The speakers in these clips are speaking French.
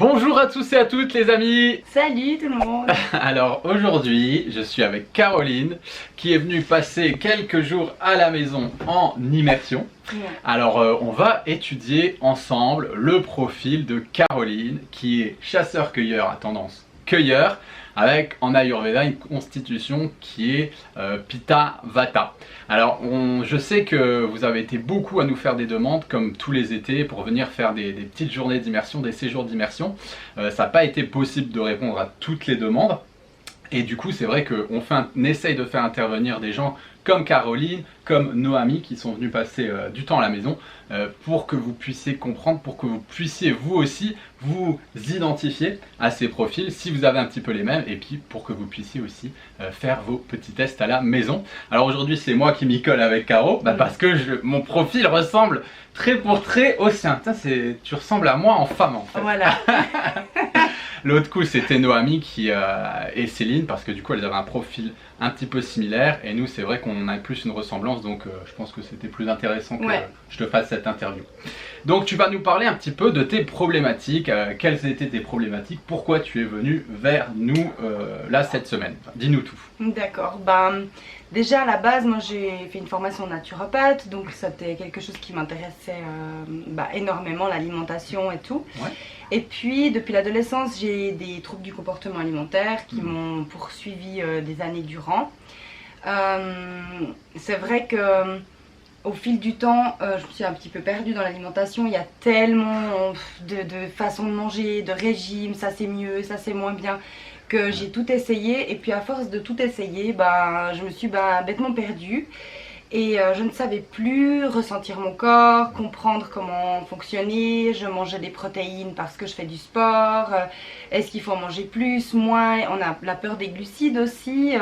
Bonjour à tous et à toutes les amis. Salut tout le monde. Alors aujourd'hui je suis avec Caroline qui est venue passer quelques jours à la maison en immersion. Alors on va étudier ensemble le profil de Caroline qui est chasseur-cueilleur à tendance cueilleur avec en Ayurveda une constitution qui est Pitta Vata. Alors je sais que vous avez été beaucoup à nous faire des demandes comme tous les étés pour venir faire des petites journées d'immersion, des séjours d'immersion. Ça n'a pas été possible de répondre à toutes les demandes. Et du coup c'est vrai qu'on essaye de faire intervenir des gens comme Caroline, comme Noémie qui sont venus passer du temps à la maison pour que vous puissiez comprendre, pour que vous puissiez vous aussi vous identifier à ces profils si vous avez un petit peu les mêmes et puis pour que vous puissiez aussi faire vos petits tests à la maison. Alors aujourd'hui c'est moi qui m'y colle avec Caro parce que mon profil ressemble trait pour trait au sien. Tu ressembles à moi en femme en fait. Voilà. L'autre coup c'était Noémie et Céline parce que du coup elles avaient un profil un petit peu similaire et nous c'est vrai qu'on a plus une ressemblance donc je pense que c'était plus intéressant que je te fasse cette interview. Donc tu vas nous parler un petit peu de tes problématiques, quelles étaient tes problématiques, pourquoi tu es venu vers nous là cette semaine. Enfin, dis-nous tout. D'accord, déjà à la base moi j'ai fait une formation naturopathe donc c'était quelque chose qui m'intéressait énormément, l'alimentation et tout. Et puis depuis l'adolescence j'ai des troubles du comportement alimentaire qui m'ont poursuivi des années durant. C'est vrai que au fil du temps, je me suis un petit peu perdue dans l'alimentation. Il y a tellement de façons de manger, de régimes, ça c'est mieux, ça c'est moins bien, que j'ai tout essayé. Et puis à force de tout essayer, je me suis bêtement perdue. Et je ne savais plus ressentir mon corps, comprendre comment fonctionner. Je mangeais des protéines parce que je fais du sport. Est-ce qu'il faut en manger plus, moins? On a la peur des glucides aussi.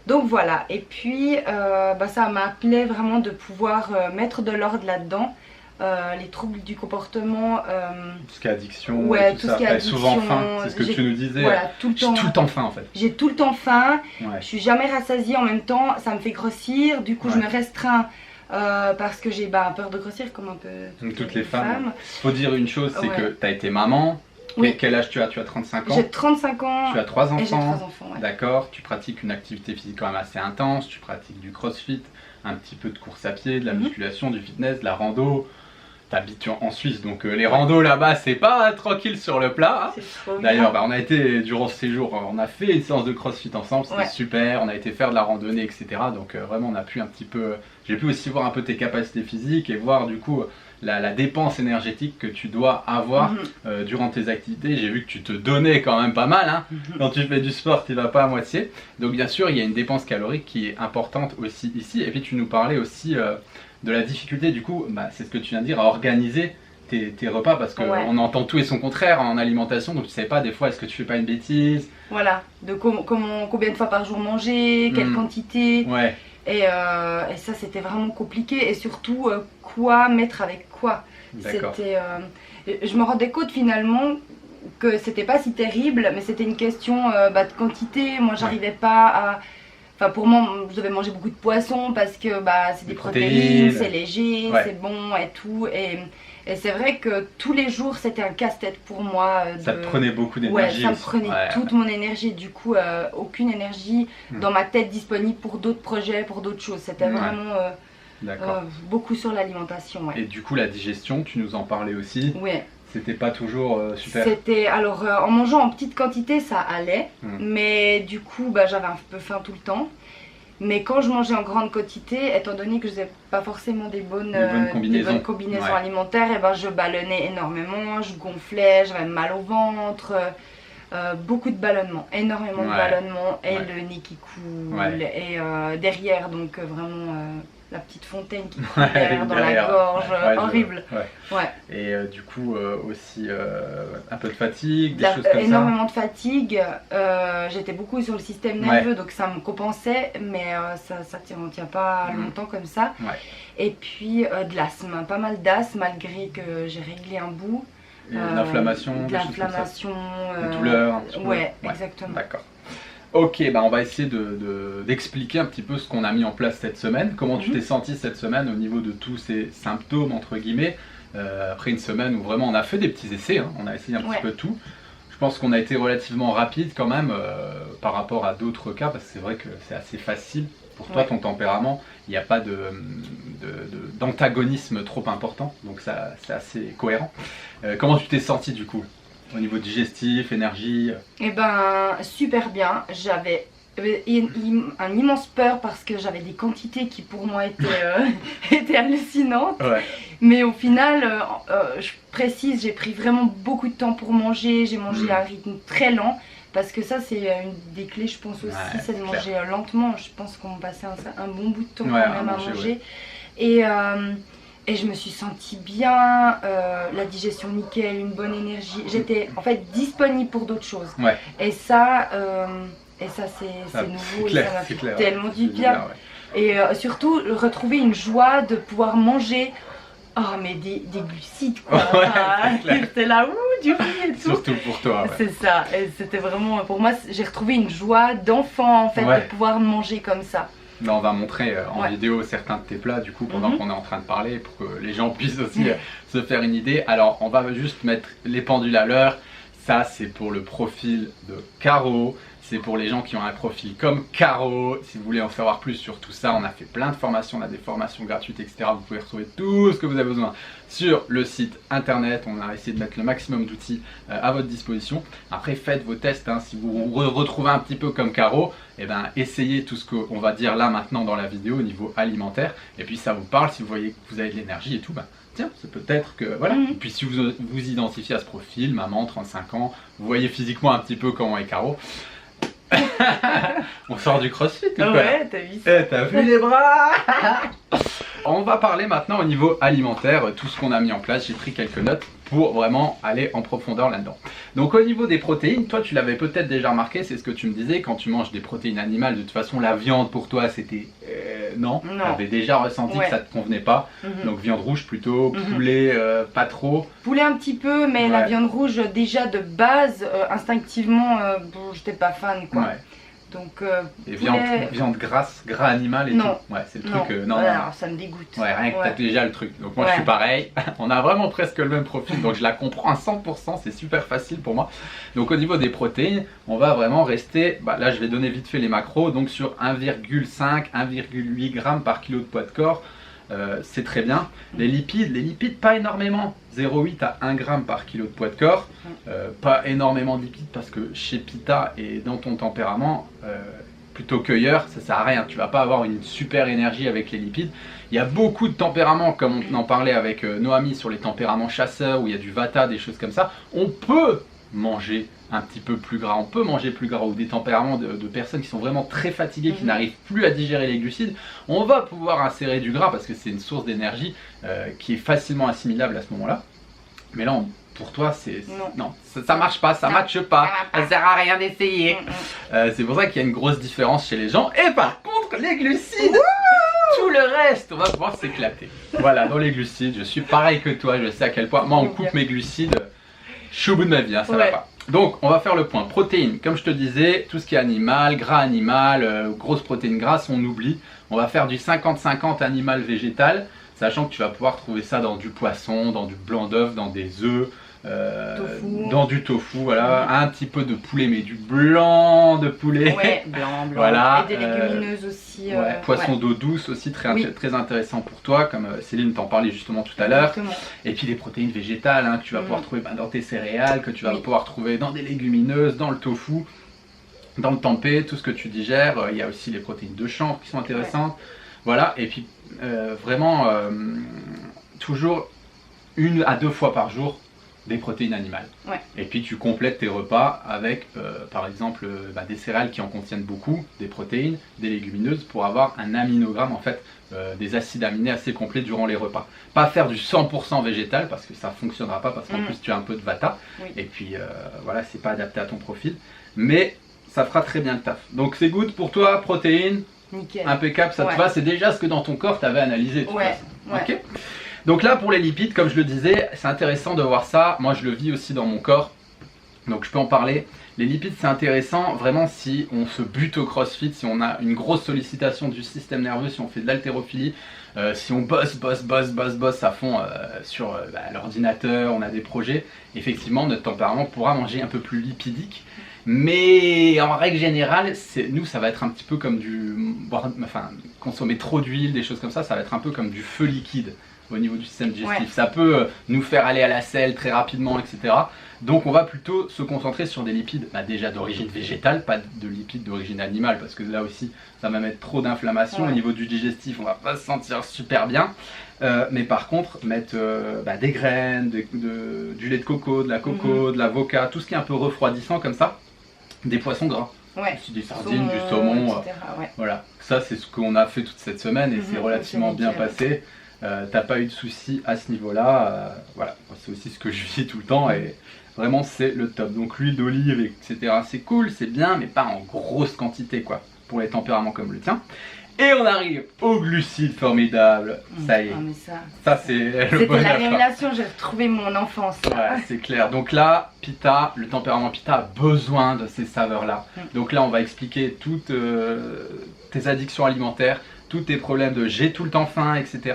Donc voilà, et puis ça m'appelait vraiment de pouvoir mettre de l'ordre là-dedans. Les troubles du comportement, tout ce qui est addiction, tout ce qui est addiction, souvent faim, c'est ce que tu nous disais. Voilà, tout le temps. J'ai tout le temps faim en fait. J'ai tout le temps faim, je suis jamais rassasiée en même temps, ça me fait grossir, du coup je me restreins parce que j'ai peur de grossir comme un peu toutes les femmes. Faut dire une chose, c'est que tu as été maman. Quel âge tu as? Tu as 35 ans? J'ai 35 ans. Tu as 3 enfants. Et j'ai 3 enfants, D'accord. Tu pratiques une activité physique quand même assez intense. Tu pratiques du crossfit, un petit peu de course à pied, de la musculation, du fitness, de la rando. Tu habites en Suisse, donc les randos là-bas, c'est pas tranquille sur le plat. D'ailleurs, on a été, durant ce séjour, on a fait une séance de crossfit ensemble, c'était super. On a été faire de la randonnée, etc. Donc vraiment, on a pu un petit peu... J'ai pu aussi voir un peu tes capacités physiques et voir du coup... La dépense énergétique que tu dois avoir durant tes activités. J'ai vu que tu te donnais quand même pas mal, Quand tu fais du sport, tu vas pas à moitié. Donc bien sûr, il y a une dépense calorique qui est importante aussi ici. Et puis tu nous parlais aussi de la difficulté, du coup, c'est ce que tu viens de dire, à organiser tes repas parce qu'on entend tout et son contraire en alimentation. Donc tu sais pas des fois, est-ce que tu fais pas une bêtise? Voilà, de combien de fois par jour manger, quelle quantité. Et ça c'était vraiment compliqué et surtout quoi mettre avec quoi. Je me rendais compte finalement que c'était pas si terrible mais c'était une question de quantité. Moi j'arrivais pas à... Enfin pour moi je devais manger beaucoup de poissons parce que c'est des protéines, c'est léger, c'est bon et tout. Et c'est vrai que tous les jours c'était un casse-tête pour moi. Ça te prenait beaucoup d'énergie. Ça me prenait toute mon énergie. Du coup, aucune énergie dans ma tête disponible pour d'autres projets, pour d'autres choses. C'était vraiment beaucoup sur l'alimentation. Et du coup, la digestion, tu nous en parlais aussi. C'était pas toujours super. Alors en mangeant en petite quantité, ça allait. Mais du coup, j'avais un peu faim tout le temps. Mais quand je mangeais en grande quantité, étant donné que je n'avais pas forcément des bonnes combinaisons alimentaires, je ballonnais énormément, je gonflais, j'avais mal au ventre, beaucoup de ballonnements, énormément de ballonnements, et le nez qui coule, et derrière, donc vraiment la petite fontaine qui coule derrière dans la gorge, horrible. Et du coup aussi un peu de fatigue, des choses comme ça. Énormément de fatigue, j'étais beaucoup sur le système nerveux donc ça me compensait mais ça ne tient pas longtemps comme ça. Et puis de l'asthme, pas mal d'asthme malgré que j'ai réglé un bout. Et l'inflammation, des douleurs un petit peu. Exactement. D'accord. Ok, on va essayer d'expliquer un petit peu ce qu'on a mis en place cette semaine. Comment tu t'es senti cette semaine au niveau de tous ces symptômes, entre guillemets. après une semaine où vraiment on a fait des petits essais, hein, on a essayé un petit peu tout. Je pense qu'on a été relativement rapide quand même par rapport à d'autres cas, parce que c'est vrai que c'est assez facile. Pour toi, ton tempérament, il n'y a pas d'antagonisme trop important, donc c'est assez cohérent. Comment tu t'es senti du coup, au niveau digestif, énergie? Eh ben, super bien. J'avais un immense peur parce que j'avais des quantités qui pour moi étaient hallucinantes. Ouais. Mais au final, je précise, j'ai pris vraiment beaucoup de temps pour manger. J'ai mangé à un rythme très lent. Parce que ça, c'est une des clés, je pense aussi, c'est de manger lentement. Je pense qu'on passait un bon bout de temps quand même à manger. Et je me suis sentie bien, la digestion nickel, une bonne énergie. J'étais en fait disponible pour d'autres choses. Ouais. Et ça c'est nouveau, et ça m'a fait tellement du bien. Et surtout, retrouver une joie de pouvoir manger. Oh, mais des glucides quoi. J'étais là, du riz et tout. Surtout pour toi. Ouais. C'est ça. Et c'était vraiment, pour moi, j'ai retrouvé une joie d'enfant en fait de pouvoir manger comme ça. Là, on va montrer en vidéo certains de tes plats du coup pendant qu'on est en train de parler pour que les gens puissent aussi se faire une idée. Alors, on va juste mettre les pendules à l'heure. Ça, c'est pour le profil de Caro. C'est pour les gens qui ont un profil comme Caro. Si vous voulez en savoir plus sur tout ça, on a fait plein de formations, on a des formations gratuites, etc. Vous pouvez retrouver tout ce que vous avez besoin sur le site internet. On a essayé de mettre le maximum d'outils à votre disposition. Après, faites vos tests. Hein. Si vous vous retrouvez un petit peu comme Caro, eh ben, essayez tout ce qu'on va dire là maintenant dans la vidéo au niveau alimentaire. Et puis ça vous parle, si vous voyez que vous avez de l'énergie et tout, ben, tiens, c'est peut-être que voilà. Et puis si vous vous identifiez à ce profil, maman, 35 ans, vous voyez physiquement un petit peu comment est Caro. On sort du crossfit ou quoi? Ouais, t'as vu ça. T'as vu les bras? On va parler maintenant au niveau alimentaire, tout ce qu'on a mis en place. J'ai pris quelques notes pour vraiment aller en profondeur là-dedans. Donc au niveau des protéines, toi tu l'avais peut-être déjà remarqué, c'est ce que tu me disais, quand tu manges des protéines animales, de toute façon la viande pour toi c'était non. Tu avais déjà ressenti que ça te convenait pas. Donc viande rouge plutôt, poulet pas trop. Poulet un petit peu, mais la viande rouge déjà de base, instinctivement, j'étais pas fan quoi. Donc, et viande grasse, gras animal et tout. Ouais, c'est le truc. Non, ça me dégoûte. Ouais, rien que t'as déjà le truc. Donc, moi je suis pareil. On a vraiment presque le même profil. Donc, je la comprends à 100%. C'est super facile pour moi. Donc, au niveau des protéines, on va vraiment rester. Bah, là, je vais donner vite fait les macros. Donc, sur 1,5, 1,8 grammes par kilo de poids de corps. C'est très bien. Les lipides pas énormément, 0,8 à 1 gramme par kilo de poids de corps. Pas énormément de lipides parce que chez Pita et dans ton tempérament, plutôt cueilleur, ça sert à rien. Tu vas pas avoir une super énergie avec les lipides. Il y a beaucoup de tempéraments, comme on en parlait avec Noémie sur les tempéraments chasseurs, où il y a du vata, des choses comme ça. On peut manger un petit peu plus gras, on peut manger plus gras, ou des tempéraments de personnes qui sont vraiment très fatiguées, qui n'arrivent plus à digérer les glucides, on va pouvoir insérer du gras parce que c'est une source d'énergie qui est facilement assimilable à ce moment-là. Mais là, pour toi, non, ça marche pas, ça matche pas, ça sert à rien d'essayer. C'est pour ça qu'il y a une grosse différence chez les gens. Et par contre, les glucides, tout le reste, on va pouvoir s'éclater. Voilà, dans les glucides, je suis pareil que toi, je sais à quel point. Moi, on coupe mes glucides, je suis au bout de ma vie, hein, ça va pas. Donc, on va faire le point. Protéines, comme je te disais, tout ce qui est animal, gras animal, grosses protéines grasses, on oublie. On va faire du 50-50 animal végétal, sachant que tu vas pouvoir trouver ça dans du poisson, dans du blanc d'œuf, dans des œufs, dans du tofu, voilà, un petit peu de poulet, mais du blanc de poulet. Ouais, blanc. Voilà, et des légumineuses aussi. Poisson d'eau douce aussi, très intéressant pour toi, comme Céline t'en parlait justement tout à l'heure. Et puis des protéines végétales que tu vas pouvoir trouver dans tes céréales, que tu vas pouvoir trouver dans des légumineuses, dans le tofu, dans le tempeh, tout ce que tu digères. Il y a aussi les protéines de chanvre qui sont intéressantes. Voilà, et puis vraiment toujours 1 à 2 fois par jour des protéines animales. Et puis tu complètes tes repas avec par exemple des céréales qui en contiennent beaucoup, des protéines, des légumineuses pour avoir un aminogramme en fait, des acides aminés assez complets durant les repas. Pas faire du 100% végétal parce que ça fonctionnera pas, parce qu'en plus tu as un peu de vata et puis voilà, c'est pas adapté à ton profil, mais ça fera très bien le taf. Donc c'est good pour toi, protéines. Nickel. Impeccable, ça te va, c'est déjà ce que dans ton corps tu avais analysé de toute façon. Okay. Donc là pour les lipides, comme je le disais, c'est intéressant de voir ça. Moi je le vis aussi dans mon corps. Donc je peux en parler. Les lipides c'est intéressant vraiment si on se bute au crossfit, si on a une grosse sollicitation du système nerveux, si on fait de l'haltérophilie, si on bosse à fond sur l'ordinateur, on a des projets, effectivement notre tempérament pourra manger un peu plus lipidique. Mais en règle générale, nous ça va être un petit peu comme consommer trop d'huile, des choses comme ça va être un peu comme du feu liquide au niveau du système digestif. Ouais. Ça peut nous faire aller à la selle très rapidement, etc. Donc on va plutôt se concentrer sur des lipides déjà d'origine végétale, pas de lipides d'origine animale, parce que là aussi ça va mettre trop d'inflammation au niveau du digestif, on va pas se sentir super bien. Mais par contre mettre des graines, du lait de coco, de la coco, de l'avocat, tout ce qui est un peu refroidissant comme ça, des poissons gras. Ouais. Des sardines, du saumon, voilà. Ça c'est ce qu'on a fait toute cette semaine et c'est relativement bien passé. T'as pas eu de soucis à ce niveau-là, voilà, c'est aussi ce que je vis tout le temps et vraiment c'est le top. Donc l'huile d'olive, etc. c'est cool, c'est bien, mais pas en grosse quantité quoi, pour les tempéraments comme le tien. Et on arrive aux glucides formidables, ça y est, ça c'est le bonheur. C'était la révélation, j'ai retrouvé mon enfance. Ouais, c'est clair, donc là, Pitta, le tempérament Pitta a besoin de ces saveurs-là. Donc là on va expliquer toutes tes addictions alimentaires, tous tes problèmes de j'ai tout le temps faim, etc.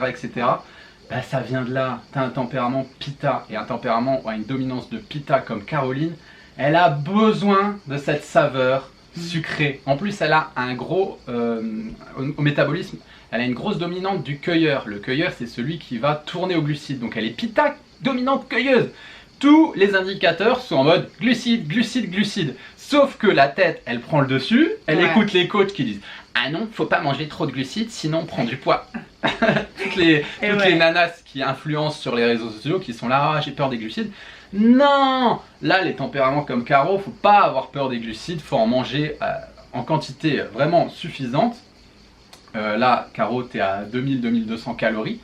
Ça vient de là. Tu as un tempérament Pitta et un tempérament ou une dominance de Pitta comme Caroline. Elle a besoin de cette saveur sucrée. En plus, elle a un gros, au métabolisme, elle a une grosse dominante du cueilleur. Le cueilleur, c'est celui qui va tourner aux glucides. Donc elle est Pitta dominante cueilleuse. Tous les indicateurs sont en mode glucides, glucides, glucides. Sauf que la tête, elle prend le dessus, elle écoute les coachs qui disent « Ah non, faut pas manger trop de glucides, sinon on prend du poids. » Toutes les nanas qui influencent sur les réseaux sociaux, qui sont là « Ah, j'ai peur des glucides. » Non! Là, les tempéraments comme Caro, faut pas avoir peur des glucides, faut en manger en quantité vraiment suffisante. Là, Caro, tu es à 2000-2200 calories.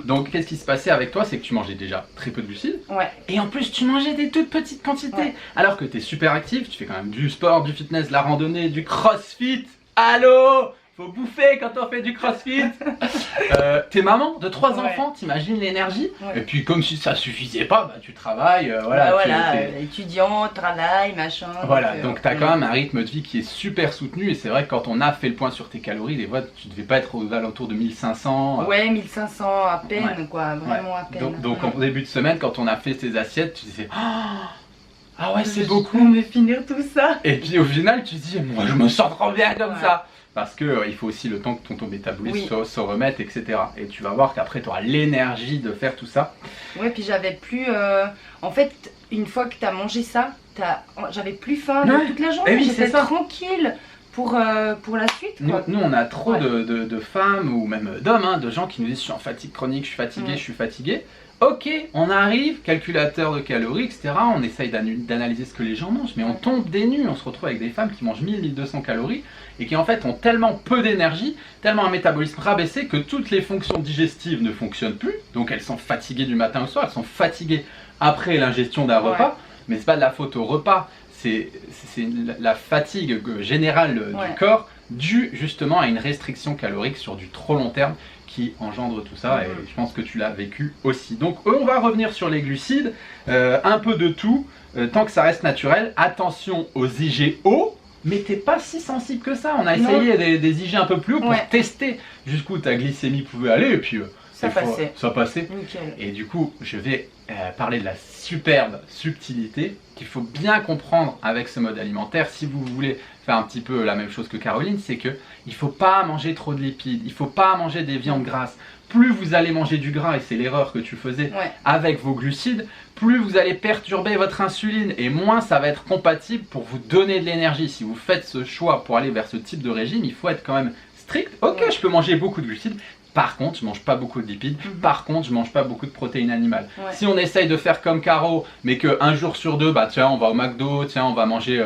Donc, qu'est-ce qui se passait avec toi? C'est que tu mangeais déjà très peu de glucides. Ouais. Et en plus, tu mangeais des toutes petites quantités. Ouais. Alors que tu es super actif, tu fais quand même du sport, du fitness, de la randonnée, du crossfit. Allô? Faut bouffer quand on fait du crossfit. T'es maman de 3 enfants, t'imagines l'énergie. Et puis comme si ça suffisait pas, tu travailles, étudiant, travail, machin. Voilà, donc t'as quand même un rythme de vie qui est super soutenu. Et c'est vrai que quand on a fait le point sur tes calories, des fois tu devais pas être aux alentours de 1500. Ouais, 1500 à peine quoi, vraiment à peine. Donc en début de semaine, quand on a fait tes assiettes, tu disais ah ouais, c'est beaucoup. On va finir tout ça. Et puis au final, tu dis moi je me sens trop bien comme ça. Parce qu'il faut aussi le temps que ton métabolisme se remette, etc. Et tu vas voir qu'après, tu auras l'énergie de faire tout ça. Ouais, puis j'avais plus... En fait, une fois que tu as mangé ça, j'avais plus faim toute la journée. J'étais tranquille pour la suite. Quoi. Nous, on a trop de femmes ou même d'hommes, de gens qui nous disent « Je suis en fatigue chronique, je suis fatigué, je suis fatigué ». Ok, on arrive, calculateur de calories, etc. On essaye d'analyser ce que les gens mangent, mais on tombe des nues. On se retrouve avec des femmes qui mangent 1000-1200 calories et qui en fait ont tellement peu d'énergie, tellement un métabolisme rabaissé que toutes les fonctions digestives ne fonctionnent plus. Donc elles sont fatiguées du matin au soir, elles sont fatiguées après l'ingestion d'un repas. Mais c'est pas de la faute au repas, c'est la fatigue générale du corps due justement à une restriction calorique sur du trop long terme qui engendre tout ça, et je pense que tu l'as vécu aussi. Donc on va revenir sur les glucides, un peu de tout, tant que ça reste naturel. Attention aux IGO, mais t'es pas si sensible que ça. On a essayé des IG un peu plus haut pour tester jusqu'où ta glycémie pouvait aller, et puis ça passait. Nickel. Et du coup, je vais parler de la superbe subtilité qu'il faut bien comprendre avec ce mode alimentaire. Si vous voulez faire un petit peu la même chose que Caroline, c'est que il faut pas manger trop de lipides, il faut pas manger des viandes grasses. Plus vous allez manger du gras, et c'est l'erreur que tu faisais avec vos glucides, plus vous allez perturber votre insuline et moins ça va être compatible pour vous donner de l'énergie. Si vous faites ce choix pour aller vers ce type de régime, il faut être quand même strict. Ok, je peux manger beaucoup de glucides. Par contre, je mange pas beaucoup de lipides. Par contre, je mange pas beaucoup de protéines animales. Si on essaye de faire comme Caro, mais qu'un jour sur deux, tiens, on va au McDo, tiens, on va manger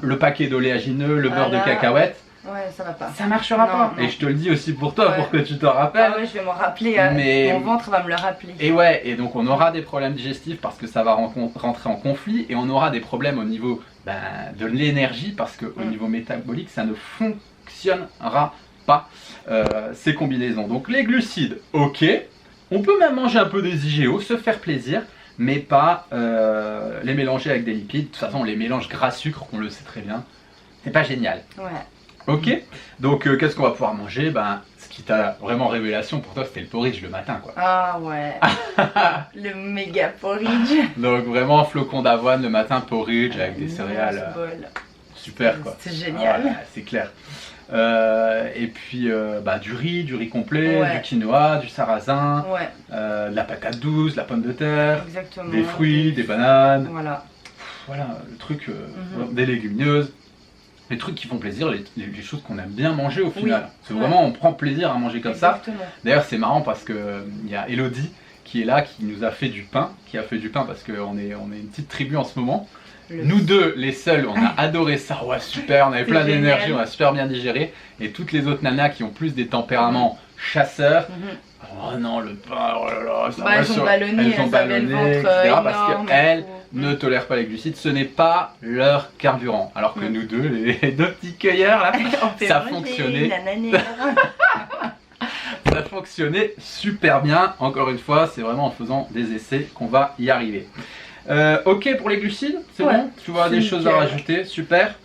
le paquet d'oléagineux, le beurre de cacahuètes. Ouais, ça va pas. Ça marchera pas. Et je te le dis aussi pour toi, pour que tu t'en rappelles. Ah ouais, je vais m'en rappeler. Mon ventre va me le rappeler. Et donc on aura des problèmes digestifs parce que ça va rentrer en conflit, et on aura des problèmes au niveau de l'énergie parce qu'au niveau métabolique, ça ne fonctionnera pas. Ces combinaisons. Donc les glucides, ok, on peut même manger un peu des IGO, se faire plaisir, mais pas les mélanger avec des lipides. De toute façon, les mélanges gras-sucre, on le sait très bien, c'est pas génial. Ouais. Ok, donc qu'est-ce qu'on va pouvoir manger? Ben, ce qui t'a vraiment révélation pour toi, c'était le porridge le matin, quoi. Ah ouais. Le méga porridge. Donc vraiment flocons d'avoine le matin, porridge avec des céréales, super quoi. C'est génial. Ah, ouais, c'est clair. Et puis du riz complet, Ouais. du quinoa, du sarrasin, Ouais, de la patate douce, de la pomme de terre, exactement. des fruits, des bananes, Voilà. voilà le truc, des légumineuses. Les trucs qui font plaisir, les choses qu'on aime bien manger au final. C'est vraiment, on prend plaisir à manger comme ça. D'ailleurs, c'est marrant parce que il y a Elodie qui est là, qui nous a fait du pain, parce qu'on est une petite tribu en ce moment. Nous deux, les seuls, on a adoré ça. Ouais, super, on avait plein d'énergie, on a super bien digéré. Et toutes les autres nanas qui ont plus des tempéraments chasseurs. Oh non, le pain, oh là là, ça va elles ont ballonné, etc. Parce qu'elles ne tolèrent pas les glucides, ce n'est pas leur carburant. Alors que nous deux, les deux petits cueilleurs, là, ça fonctionnait. Ça fonctionnait super bien. Encore une fois, c'est vraiment en faisant des essais qu'on va y arriver. Ok pour les glucides, c'est bon? Tu vois des choses à rajouter, super.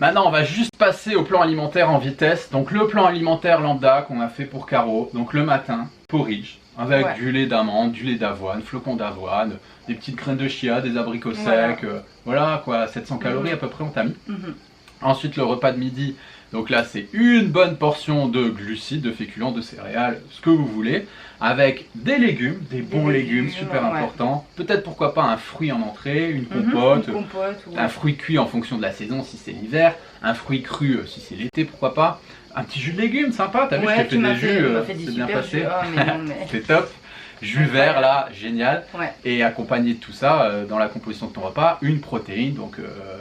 Maintenant, on va juste passer au plan alimentaire en vitesse. Donc, le plan alimentaire lambda qu'on a fait pour Caro. Donc, le matin, porridge avec du lait d'amande, du lait d'avoine, flocons d'avoine, des petites graines de chia, des abricots secs. Voilà quoi, 700 calories à peu près, on t'a mis. Ensuite, le repas de midi. Donc là, c'est une bonne portion de glucides, de féculents, de céréales, ce que vous voulez, avec des légumes, des bons légumes, super importants. Peut-être pourquoi pas un fruit en entrée, une compote, un fruit cuit en fonction de la saison si c'est l'hiver, un fruit cru si c'est l'été, pourquoi pas. Un petit jus de légumes, sympa, t'as vu, je t'ai fait des jus, c'est bien passé, c'est top. Jus vert là, génial. Et accompagné de tout ça, dans la composition de ton repas, une protéine, donc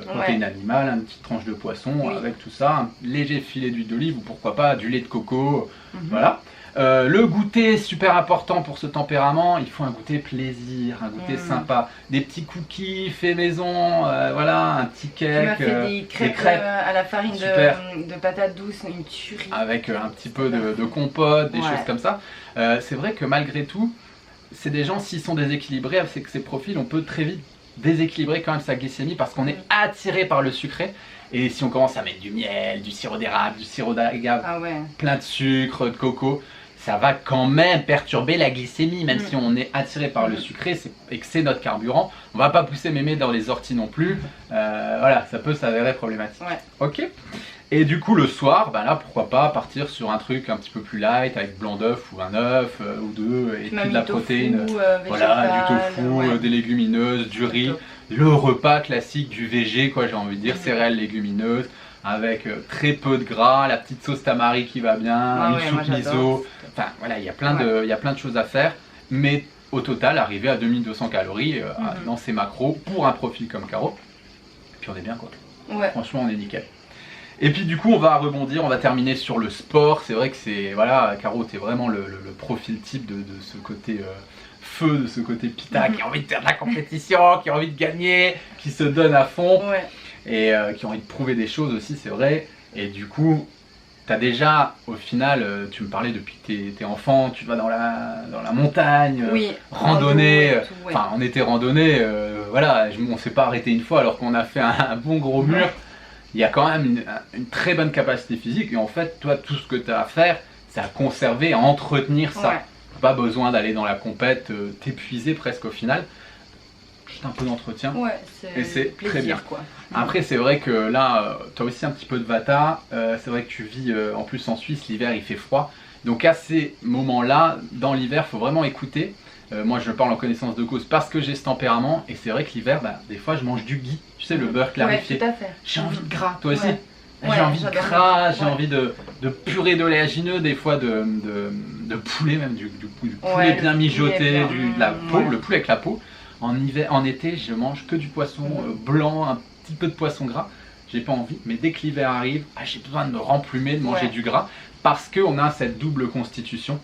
protéine animale, une petite tranche de poisson, avec tout ça, un léger filet d'huile d'olive ou pourquoi pas du lait de coco, voilà. Le goûter, super important pour ce tempérament, il faut un goûter plaisir, un goûter sympa. Des petits cookies faits maison, voilà, un petit cake. Tu m'as fait des crêpes à la farine de patates douces, une tuerie. Avec un petit peu de compote, des choses comme ça. C'est vrai que malgré tout, c'est des gens, s'ils sont déséquilibrés avec ces profils, on peut très vite déséquilibrer quand même sa glycémie parce qu'on est attiré par le sucré. Et si on commence à mettre du miel, du sirop d'érable, du sirop d'agave, plein de sucre, de coco, ça va quand même perturber la glycémie, même si on est attiré par le sucré et que c'est notre carburant. On va pas pousser mémé dans les orties non plus. Voilà, ça peut s'avérer problématique. Ok. Et du coup le soir, ben là pourquoi pas partir sur un truc un petit peu plus light avec blanc d'œuf ou un œuf ou deux et puis de la protéine, voilà, du tofu, des légumineuses, du riz, le repas classique du VG quoi, j'ai envie de dire, céréales légumineuses avec très peu de gras, la petite sauce tamari qui va bien, une soupe miso, enfin voilà, il y a plein de choses à faire, mais au total arriver à 2200 calories dans ces macros pour un profil comme Caro, et puis on est bien quoi, franchement on est nickel. Et puis du coup on va rebondir, on va terminer sur le sport. C'est vrai que c'est, voilà, Caro t'es vraiment le profil type de ce côté feu, de ce côté pita, qui a envie de faire de la compétition, qui a envie de gagner, qui se donne à fond et qui a envie de prouver des choses aussi, c'est vrai. Et du coup t'as déjà, au final, tu me parlais depuis que t'es enfant, tu vas dans la montagne, randonnée, enfin on était randonnée, voilà, on s'est pas arrêté une fois alors qu'on a fait un bon gros mur. Il y a quand même une très bonne capacité physique et en fait, toi, tout ce que tu as à faire, c'est à conserver, à entretenir ça. Pas besoin d'aller dans la compète, t'épuiser presque au final. Juste un peu d'entretien et c'est très bien. Après, c'est vrai que là, tu as aussi un petit peu de vata. C'est vrai que tu vis en plus en Suisse, l'hiver il fait froid. Donc à ces moments-là, dans l'hiver, il faut vraiment écouter. Moi je parle en connaissance de cause parce que j'ai ce tempérament et c'est vrai que l'hiver, des fois je mange du ghee, tu sais, le beurre clarifié. J'ai envie de gras, toi aussi. J'ai envie de gras, j'ai envie de purée d'oléagineux, des fois de poulet, même du poulet bien mijoté, de la peau, le poulet avec la peau. En été, je mange que du poisson blanc, un petit peu de poisson gras. J'ai pas envie, mais dès que l'hiver arrive, j'ai besoin de me remplumer, de manger du gras parce qu'on a cette double constitution.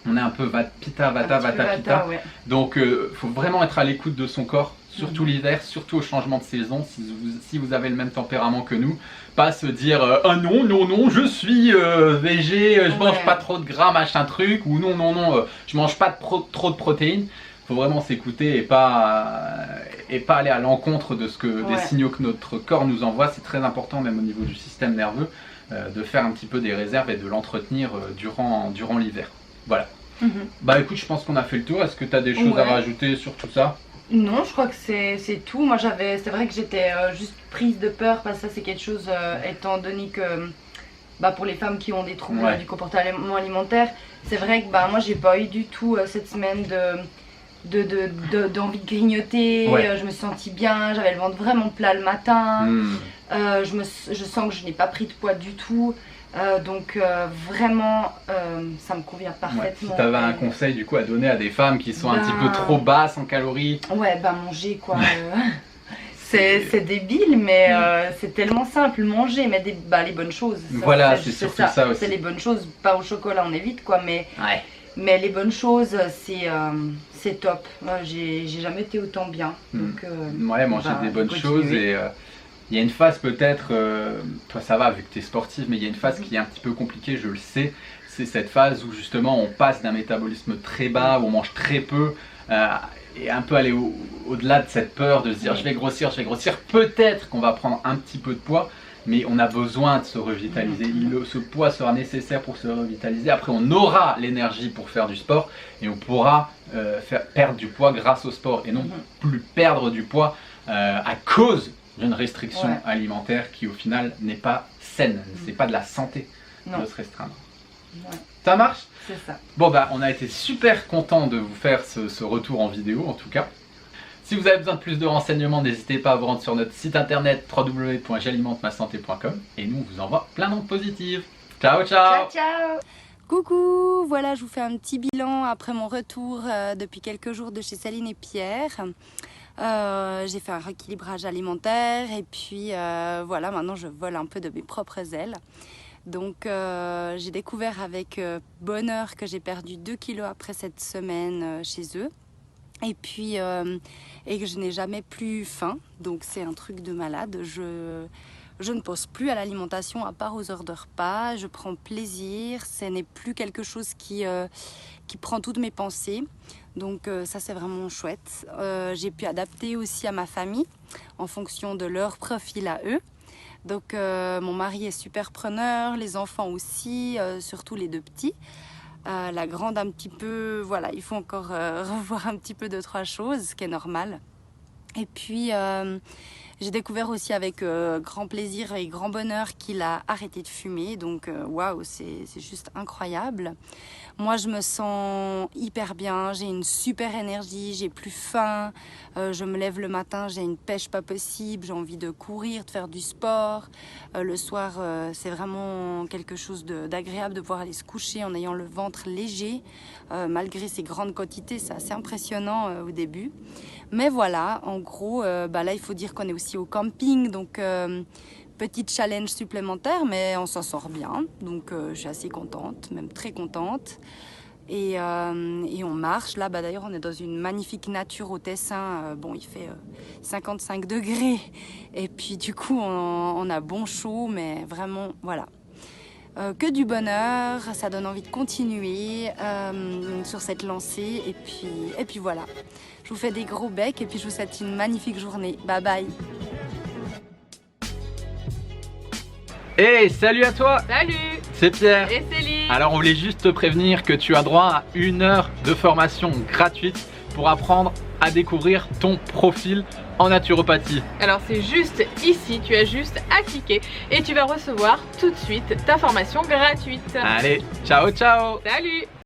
On est un peu pita, vata, pita. Donc faut vraiment être à l'écoute de son corps, surtout l'hiver, surtout au changement de saison, si vous avez le même tempérament que nous. Pas se dire ah non, je suis végé, je mange pas trop de gras, machin truc, ou non, je mange pas trop de protéines. faut vraiment s'écouter et pas aller à l'encontre de ce que des signaux que notre corps nous envoie. C'est très important, même au niveau du système nerveux, de faire un petit peu des réserves et de l'entretenir durant l'hiver. Voilà. Bah écoute, je pense qu'on a fait le tour. Est-ce que tu as des choses à rajouter sur tout ça? Non, je crois que c'est tout. Moi, c'est vrai que j'étais juste prise de peur parce que ça, c'est quelque chose, étant donné que pour les femmes qui ont des troubles du comportement alimentaire, c'est vrai que moi, j'ai pas eu du tout cette semaine d'envie de grignoter. Je me suis sentie bien, j'avais le ventre vraiment plat le matin. Je sens que je n'ai pas pris de poids du tout. Donc vraiment ça me convient parfaitement. Si tu avais un conseil du coup à donner à des femmes qui sont un petit peu trop basses en calories. Manger quoi. C'est débile mais c'est tellement simple, manger, mais les bonnes choses. Voilà, c'est surtout ça aussi. C'est les bonnes choses, pas au chocolat on évite quoi, mais les bonnes choses c'est top. J'ai jamais été autant bien. Donc, manger des bonnes choses et il y a une phase peut-être, toi ça va vu que tu es sportive, mais il y a une phase qui est un petit peu compliquée, je le sais. C'est cette phase où justement on passe d'un métabolisme très bas, où on mange très peu, et un peu aller au-delà de cette peur de se dire je vais grossir. Peut-être qu'on va prendre un petit peu de poids, mais on a besoin de se revitaliser. Ce poids sera nécessaire pour se revitaliser. Après on aura l'énergie pour faire du sport et on pourra faire perdre du poids grâce au sport et non plus perdre du poids à cause d'une restriction alimentaire qui au final n'est pas saine, c'est pas de la santé de se restreindre. Ça marche? C'est ça. Bon on a été super content de vous faire ce retour en vidéo en tout cas. Si vous avez besoin de plus de renseignements, n'hésitez pas à vous rendre sur notre site internet www.j'alimente-ma-santé.com et nous on vous envoie plein d'ondes positives. Ciao ciao. Ciao ciao. Coucou, voilà je vous fais un petit bilan après mon retour depuis quelques jours de chez Céline et Pierre. J'ai fait un rééquilibrage alimentaire et puis voilà, maintenant je vole un peu de mes propres ailes. Donc j'ai découvert avec bonheur que j'ai perdu 2 kilos après cette semaine chez eux. Et puis et que je n'ai jamais plus faim, donc c'est un truc de malade. Je ne pense plus à l'alimentation à part aux heures de repas, je prends plaisir, ce n'est plus quelque chose qui prend toutes mes pensées. Donc ça c'est vraiment chouette. J'ai pu adapter aussi à ma famille en fonction de leur profil à eux. Donc mon mari est super preneur, les enfants aussi, surtout les 2 petits. La grande un petit peu, voilà, il faut encore revoir un petit peu 2-3 choses, ce qui est normal. Et puis j'ai découvert aussi avec grand plaisir et grand bonheur qu'il a arrêté de fumer. Donc waouh, c'est juste incroyable. Moi je me sens hyper bien, j'ai une super énergie, j'ai plus faim, je me lève le matin, j'ai une pêche pas possible, j'ai envie de courir, de faire du sport. Le soir c'est vraiment quelque chose d'agréable de pouvoir aller se coucher en ayant le ventre léger, malgré ces grandes quantités, c'est assez impressionnant au début. Mais voilà, en gros, là il faut dire qu'on est aussi au camping, donc petit challenge supplémentaire, mais on s'en sort bien, donc je suis assez contente, même très contente. Et on marche, là d'ailleurs on est dans une magnifique nature au Tessin, bon il fait 55 degrés, et puis du coup on a bon chaud, mais vraiment voilà. Que du bonheur, ça donne envie de continuer sur cette lancée, et puis voilà. Je vous fais des gros becs, et puis je vous souhaite une magnifique journée. Bye bye. Hey, salut à toi! Salut! C'est Pierre. Et Céline. Alors on voulait juste te prévenir que tu as droit à 1 heure de formation gratuite pour apprendre à découvrir ton profil en naturopathie. Alors c'est juste ici, tu as juste à cliquer et tu vas recevoir tout de suite ta formation gratuite. Allez, ciao ciao! Salut!